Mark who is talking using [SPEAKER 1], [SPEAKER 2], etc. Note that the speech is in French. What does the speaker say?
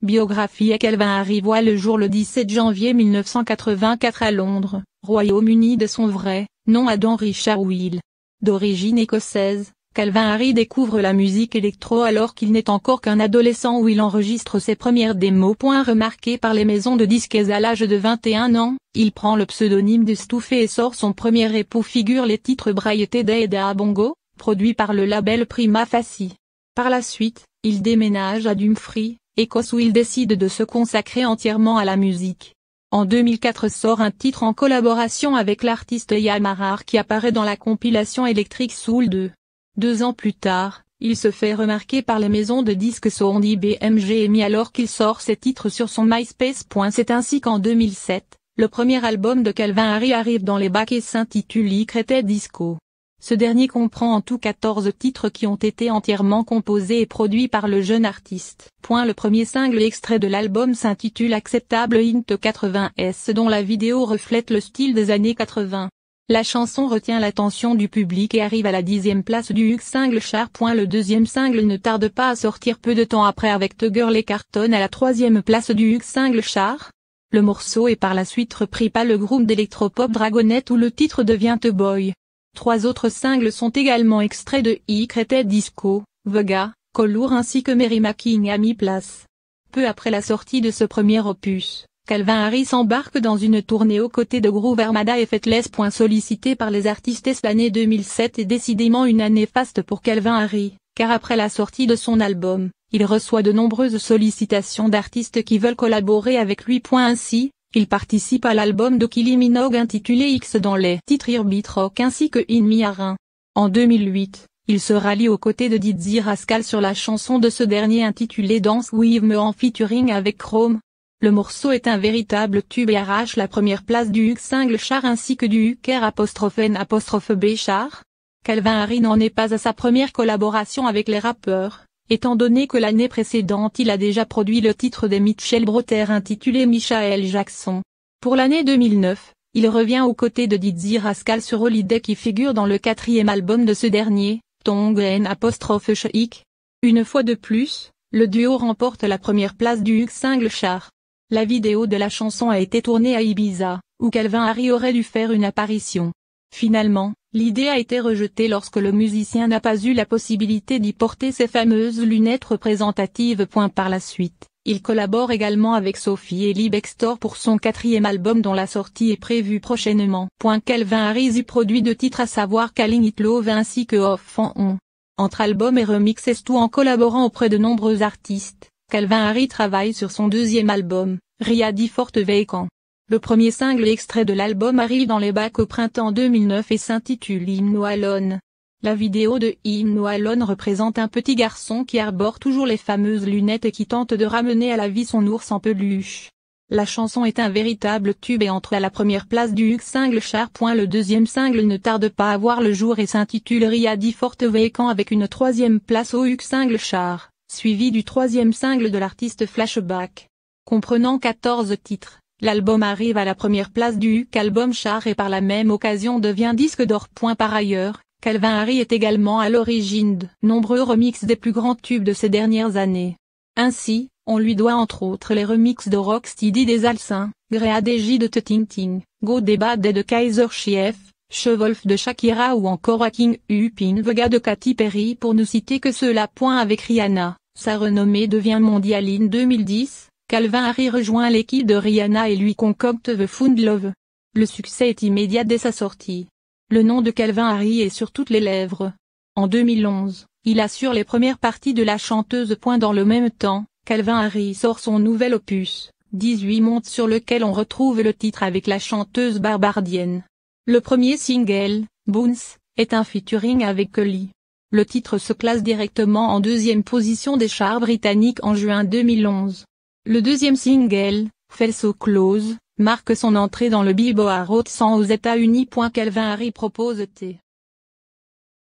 [SPEAKER 1] Biographie et Calvin Harris voit le jour le 17 janvier 1984 à Londres, Royaume-Uni de son vrai nom Adam Richard Will. D'origine écossaise, Calvin Harris découvre la musique électro alors qu'il n'est encore qu'un adolescent où il enregistre ses premières démos. Remarqué par les maisons de disques à l'âge de 21 ans, il prend le pseudonyme de Stoufé et sort son premier EP. Figurent les titres Braille Tedé et Da Bongo, produits par le label Prima Facie. Par la suite, il déménage à Dumfries, Écosse où il décide de se consacrer entièrement à la musique. En 2004 sort un titre en collaboration avec l'artiste Yamarar qui apparaît dans la compilation Electric Soul 2. 2 ans plus tard, il se fait remarquer par les maisons de disques Sony BMG et EMI alors qu'il sort ses titres sur son MySpace. C'est ainsi qu'en 2007, le premier album de Calvin Harris arrive dans les bacs et s'intitule Icrete Disco. Ce dernier comprend en tout 14 titres qui ont été entièrement composés et produits par le jeune artiste. Le premier single extrait de l'album s'intitule Acceptable Int 80s dont la vidéo reflète le style des années 80. La chanson retient l'attention du public et arrive à la 10e place du UK Single Chart. Le deuxième single ne tarde pas à sortir peu de temps après avec The Girl et cartonne à la 3e place du UK Single Chart. Le morceau est par la suite repris par le groupe d'électropop Dragonette où le titre devient The Boy. 3 autres singles sont également extraits de Icrete Disco, Vega, Colour ainsi que Merrymaking à mi-place. Peu après la sortie de ce premier opus, Calvin Harris s'embarque dans une tournée aux côtés de Groove Armada et Faithless. Sollicité par les artistes, l'année 2007 est décidément une année faste pour Calvin Harris, car après la sortie de son album, il reçoit de nombreuses sollicitations d'artistes qui veulent collaborer avec lui. Ainsi, il participe à l'album de Kylie Minogue intitulé X dans les titres Heartbeat Rock ainsi que In Me Arin. En 2008, il se rallie aux côtés de Dizzy Rascal sur la chanson de ce dernier intitulée Dance With Me en featuring avec Chrome. Le morceau est un véritable tube et arrache la première place du UK Single Chart ainsi que du UK R''N''B Chart. Calvin Harris n'en est pas à sa première collaboration avec les rappeurs, étant donné que l'année précédente il a déjà produit le titre de Mitchell Broter intitulé Michael Jackson. Pour l'année 2009, il revient aux côtés de Dizzy Rascal sur Holiday qui figure dans le 4e album de ce dernier, Tongue_Chic. Une fois de plus, le duo remporte la première place du UK Single Chart. La vidéo de la chanson a été tournée à Ibiza, où Calvin Harris aurait dû faire une apparition. Finalement, l'idée a été rejetée lorsque le musicien n'a pas eu la possibilité d'y porter ses fameuses lunettes représentatives. Par la suite, il collabore également avec Sophie Ellie Bextor pour son 4e album dont la sortie est prévue prochainement. Calvin Harris y produit 2 titres à savoir Calling It Love ainsi que Off and On. Entre albums et remixes tout en collaborant auprès de nombreux artistes, Calvin Harris travaille sur son 2e album, Ready for the Weekend. Le premier single extrait de l'album arrive dans les bacs au printemps 2009 et s'intitule I'm No Alone. La vidéo de I'm No Alone représente un petit garçon qui arbore toujours les fameuses lunettes et qui tente de ramener à la vie son ours en peluche. La chanson est un véritable tube et entre à la première place du UK Single Chart. Le deuxième single ne tarde pas à voir le jour et s'intitule Ready for the Weekend avec une 3e place au UK Single Chart, suivi du 3e single de l'artiste Flashback. Comprenant 14 titres. L'album arrive à la première place du UK Album Chart et par la même occasion devient disque d'or. Par ailleurs, Calvin Harris est également à l'origine de nombreux remixes des plus grands tubes de ces dernières années. Ainsi, on lui doit entre autres les remixes de Rocksteady des Alcins, Gréa DJ de The Tintin, Go Deba de Kaiser Chief, Chewolf de Shakira ou encore Hacking Up in Vega de Katy Perry pour ne citer que ceux-là. Avec Rihanna, sa renommée devient mondiale. En 2010. Calvin Harris rejoint l'équipe de Rihanna et lui concocte The Found Love. Le succès est immédiat dès sa sortie. Le nom de Calvin Harris est sur toutes les lèvres. En 2011, il assure les premières parties de la chanteuse. Dans le même temps, Calvin Harris sort son nouvel opus, 18 monte sur lequel on retrouve le titre avec la chanteuse barbardienne. Le premier single, Bounce, est un featuring avec Kelly. Le titre se classe directement en 2e position des charts britanniques en juin 2011. Le deuxième single, Feel So Close, marque son entrée dans le Billboard Hot 100 aux États-Unis. Calvin Harris propose T.